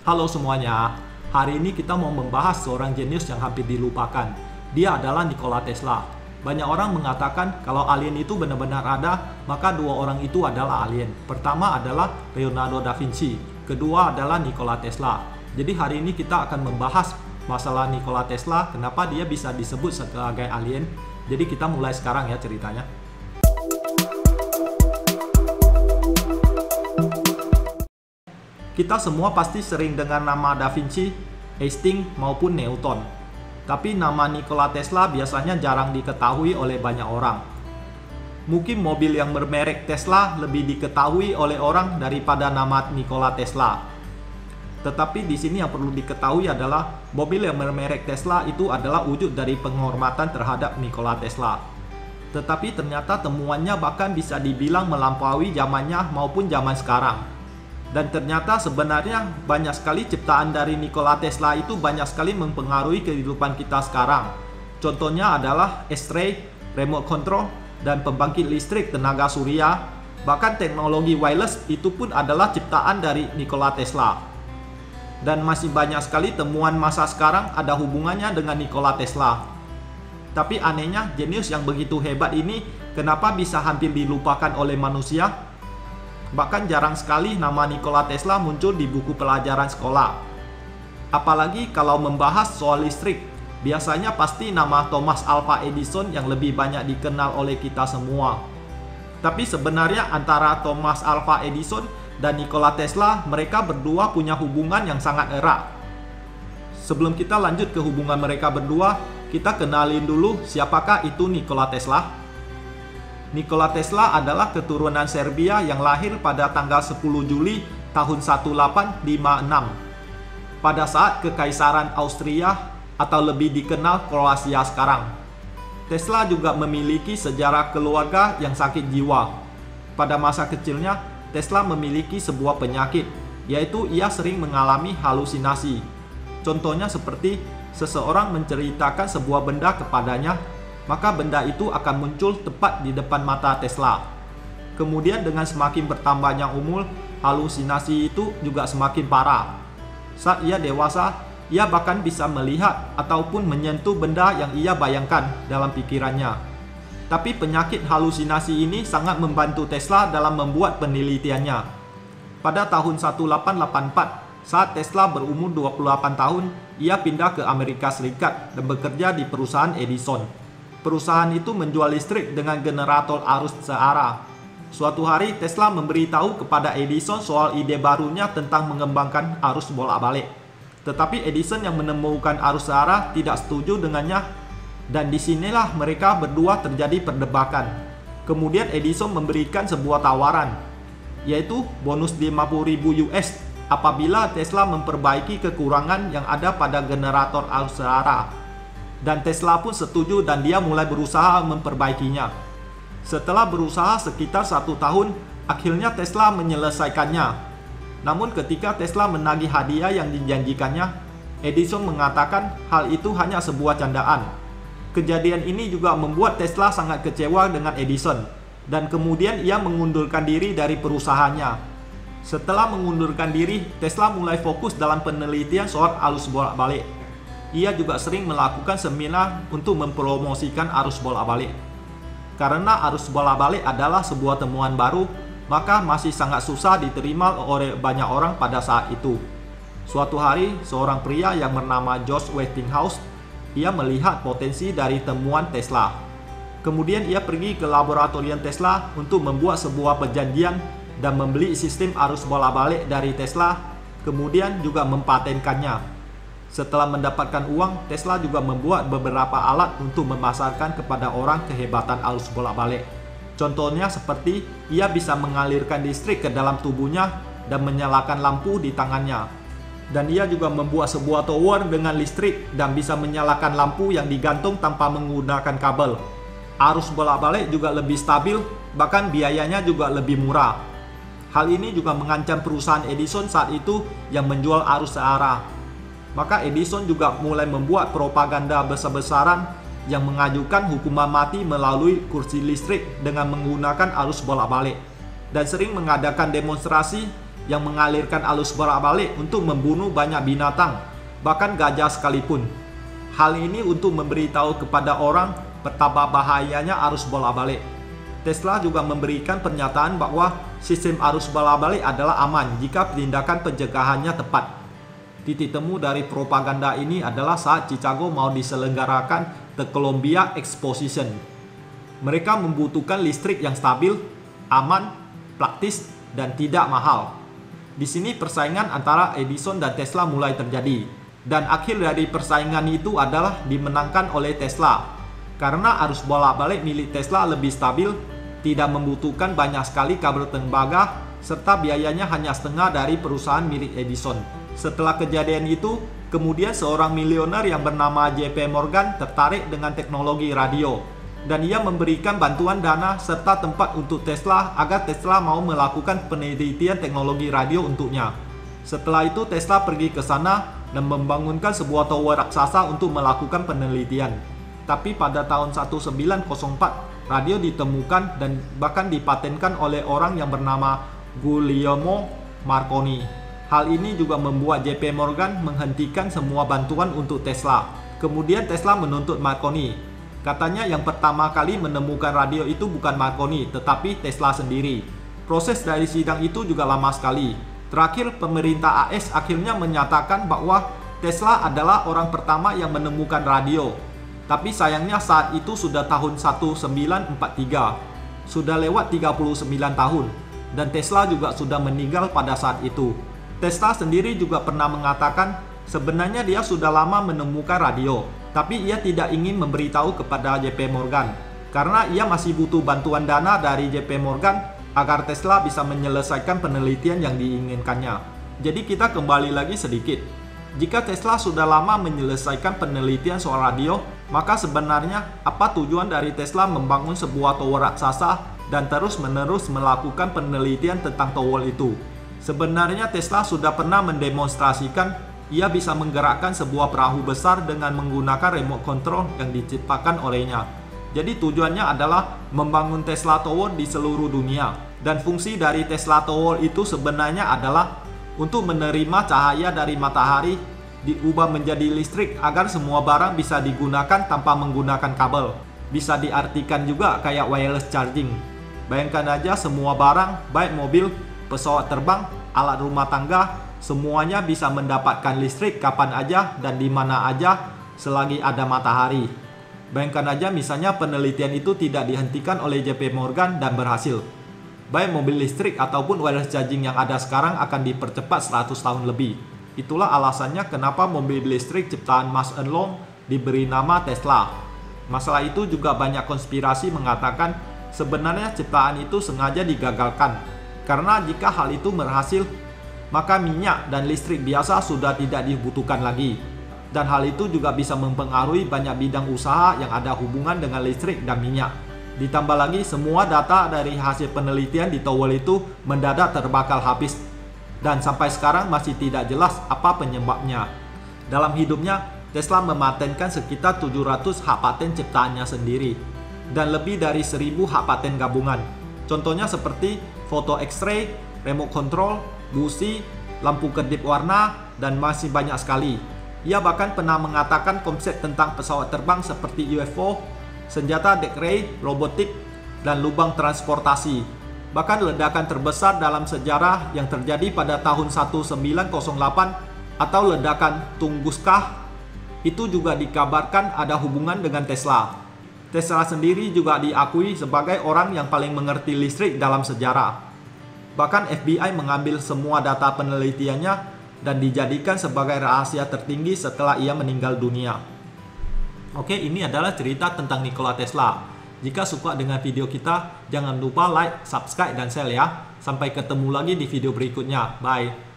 Halo semuanya, hari ini kita mau membahas seorang jenius yang hampir dilupakan. Dia adalah Nikola Tesla. Banyak orang mengatakan kalau alien itu benar-benar ada, maka dua orang itu adalah alien. Pertama adalah Leonardo da Vinci, kedua adalah Nikola Tesla. Jadi hari ini kita akan membahas masalah Nikola Tesla, kenapa dia bisa disebut sebagai alien. Jadi kita mulai sekarang ya ceritanya. Kita semua pasti sering dengar nama Da Vinci, Einstein maupun Newton. Tapi nama Nikola Tesla biasanya jarang diketahui oleh banyak orang. Mungkin mobil yang bermerek Tesla lebih diketahui oleh orang daripada nama Nikola Tesla. Tetapi di sini yang perlu diketahui adalah mobil yang bermerek Tesla itu adalah wujud dari penghormatan terhadap Nikola Tesla. Tetapi ternyata temuannya bahkan bisa dibilang melampaui zamannya maupun zaman sekarang. Dan ternyata sebenarnya banyak sekali ciptaan dari Nikola Tesla itu banyak sekali mempengaruhi kehidupan kita sekarang. Contohnya adalah ashtray, remote control, dan pembangkit listrik tenaga surya. Bahkan teknologi wireless itu pun adalah ciptaan dari Nikola Tesla. Dan masih banyak sekali temuan masa sekarang ada hubungannya dengan Nikola Tesla. Tapi anehnya jenius yang begitu hebat ini kenapa bisa hampir dilupakan oleh manusia? Bahkan jarang sekali nama Nikola Tesla muncul di buku pelajaran sekolah. Apalagi kalau membahas soal listrik, biasanya pasti nama Thomas Alva Edison yang lebih banyak dikenal oleh kita semua. Tapi sebenarnya antara Thomas Alva Edison dan Nikola Tesla, mereka berdua punya hubungan yang sangat erat. Sebelum kita lanjut ke hubungan mereka berdua, kita kenalin dulu siapakah itu Nikola Tesla. Nikola Tesla adalah keturunan Serbia yang lahir pada tanggal 10 Juli tahun 1856 pada saat Kekaisaran Austria atau lebih dikenal Kroasia sekarang. Tesla juga memiliki sejarah keluarga yang sakit jiwa. Pada masa kecilnya, Tesla memiliki sebuah penyakit, yaitu ia sering mengalami halusinasi. Contohnya seperti seseorang menceritakan sebuah benda kepadanya, maka benda itu akan muncul tepat di depan mata Tesla. Kemudian dengan semakin bertambahnya umur, halusinasi itu juga semakin parah. Saat ia dewasa, ia bahkan bisa melihat ataupun menyentuh benda yang ia bayangkan dalam pikirannya. Tapi penyakit halusinasi ini sangat membantu Tesla dalam membuat penelitiannya. Pada tahun 1884, saat Tesla berumur 28 tahun, ia pindah ke Amerika Serikat dan bekerja di perusahaan Edison. Perusahaan itu menjual listrik dengan generator arus searah. Suatu hari Tesla memberitahu kepada Edison soal ide barunya tentang mengembangkan arus bolak-balik. Tetapi Edison yang menemukan arus searah tidak setuju dengannya, dan disinilah mereka berdua terjadi perdebatan. Kemudian Edison memberikan sebuah tawaran, yaitu bonus 50.000 US apabila Tesla memperbaiki kekurangan yang ada pada generator arus searah. Dan Tesla pun setuju dan dia mulai berusaha memperbaikinya. Setelah berusaha sekitar 1 tahun, akhirnya Tesla menyelesaikannya. Namun ketika Tesla menagih hadiah yang dijanjikannya, Edison mengatakan hal itu hanya sebuah candaan. Kejadian ini juga membuat Tesla sangat kecewa dengan Edison, dan kemudian ia mengundurkan diri dari perusahaannya. Setelah mengundurkan diri, Tesla mulai fokus dalam penelitian soal arus bolak-balik. Ia juga sering melakukan seminar untuk mempromosikan arus bolak-balik. Karena arus bolak-balik adalah sebuah temuan baru, maka masih sangat susah diterima oleh banyak orang pada saat itu. Suatu hari, seorang pria yang bernama George Westinghouse, ia melihat potensi dari temuan Tesla. Kemudian ia pergi ke laboratorium Tesla untuk membuat sebuah perjanjian dan membeli sistem arus bolak-balik dari Tesla, kemudian juga mempatenkannya. Setelah mendapatkan uang, Tesla juga membuat beberapa alat untuk memasarkan kepada orang kehebatan arus bolak-balik. Contohnya seperti ia bisa mengalirkan listrik ke dalam tubuhnya dan menyalakan lampu di tangannya. Dan ia juga membuat sebuah tower dengan listrik dan bisa menyalakan lampu yang digantung tanpa menggunakan kabel. Arus bolak-balik juga lebih stabil, bahkan biayanya juga lebih murah. Hal ini juga mengancam perusahaan Edison saat itu yang menjual arus searah. Maka Edison juga mulai membuat propaganda besar-besaran yang mengajukan hukuman mati melalui kursi listrik dengan menggunakan arus bolak-balik, dan sering mengadakan demonstrasi yang mengalirkan arus bolak-balik untuk membunuh banyak binatang, bahkan gajah sekalipun. Hal ini untuk memberitahu kepada orang betapa bahayanya arus bolak-balik. Tesla juga memberikan pernyataan bahwa sistem arus bolak-balik adalah aman jika tindakan pencegahannya tepat. Titik temu dari propaganda ini adalah saat Chicago mau diselenggarakan The Columbia Exposition. Mereka membutuhkan listrik yang stabil, aman, praktis, dan tidak mahal. Di sini persaingan antara Edison dan Tesla mulai terjadi. Dan akhir dari persaingan itu adalah dimenangkan oleh Tesla. Karena arus bolak-balik milik Tesla lebih stabil, tidak membutuhkan banyak sekali kabel tembaga, serta biayanya hanya setengah dari perusahaan milik Edison. Setelah kejadian itu, kemudian seorang miliuner yang bernama JP Morgan tertarik dengan teknologi radio. Dan ia memberikan bantuan dana serta tempat untuk Tesla agar Tesla mau melakukan penelitian teknologi radio untuknya. Setelah itu Tesla pergi ke sana dan membangunkan sebuah tower raksasa untuk melakukan penelitian. Tapi pada tahun 1904, radio ditemukan dan bahkan dipatenkan oleh orang yang bernama Guglielmo Marconi. Hal ini juga membuat JP Morgan menghentikan semua bantuan untuk Tesla. Kemudian Tesla menuntut Marconi. Katanya yang pertama kali menemukan radio itu bukan Marconi, tetapi Tesla sendiri. Proses dari sidang itu juga lama sekali. Terakhir, pemerintah AS akhirnya menyatakan bahwa Tesla adalah orang pertama yang menemukan radio. Tapi sayangnya saat itu sudah tahun 1943. Sudah lewat 39 tahun. Dan Tesla juga sudah meninggal pada saat itu. Tesla sendiri juga pernah mengatakan sebenarnya dia sudah lama menemukan radio. Tapi ia tidak ingin memberitahu kepada JP Morgan. Karena ia masih butuh bantuan dana dari JP Morgan agar Tesla bisa menyelesaikan penelitian yang diinginkannya. Jadi kita kembali lagi sedikit. Jika Tesla sudah lama menyelesaikan penelitian soal radio, maka sebenarnya apa tujuan dari Tesla membangun sebuah tower raksasa dan terus-menerus melakukan penelitian tentang tower itu? Sebenarnya Tesla sudah pernah mendemonstrasikan ia bisa menggerakkan sebuah perahu besar dengan menggunakan remote control yang diciptakan olehnya. Jadi tujuannya adalah membangun Tesla Tower di seluruh dunia. Dan fungsi dari Tesla Tower itu sebenarnya adalah untuk menerima cahaya dari matahari diubah menjadi listrik agar semua barang bisa digunakan tanpa menggunakan kabel. Bisa diartikan juga kayak wireless charging. Bayangkan aja semua barang, baik mobil, pesawat terbang, alat rumah tangga, semuanya bisa mendapatkan listrik kapan aja dan di mana aja selagi ada matahari. Bayangkan aja misalnya penelitian itu tidak dihentikan oleh JP Morgan dan berhasil. Baik mobil listrik ataupun wireless charging yang ada sekarang akan dipercepat 100 tahun lebih. Itulah alasannya kenapa mobil listrik ciptaan Musk and Long diberi nama Tesla. Masalah itu juga banyak konspirasi mengatakan sebenarnya ciptaan itu sengaja digagalkan. Karena jika hal itu berhasil, maka minyak dan listrik biasa sudah tidak dibutuhkan lagi. Dan hal itu juga bisa mempengaruhi banyak bidang usaha yang ada hubungan dengan listrik dan minyak. Ditambah lagi semua data dari hasil penelitian di tower itu mendadak terbakar habis. Dan sampai sekarang masih tidak jelas apa penyebabnya. Dalam hidupnya, Tesla mematenkan sekitar 700 hak paten ciptaannya sendiri. Dan lebih dari 1000 hak paten gabungan. Contohnya seperti foto X-ray, remote control, busi, lampu kedip warna, dan masih banyak sekali. Ia bahkan pernah mengatakan konsep tentang pesawat terbang seperti UFO, senjata deck ray, robotik, dan lubang transportasi. Bahkan ledakan terbesar dalam sejarah yang terjadi pada tahun 1908 atau ledakan Tunguska itu juga dikabarkan ada hubungan dengan Tesla. Tesla sendiri juga diakui sebagai orang yang paling mengerti listrik dalam sejarah. Bahkan FBI mengambil semua data penelitiannya dan dijadikan sebagai rahasia tertinggi setelah ia meninggal dunia. Oke, ini adalah cerita tentang Nikola Tesla. Jika suka dengan video kita, jangan lupa like, subscribe, dan share ya. Sampai ketemu lagi di video berikutnya. Bye.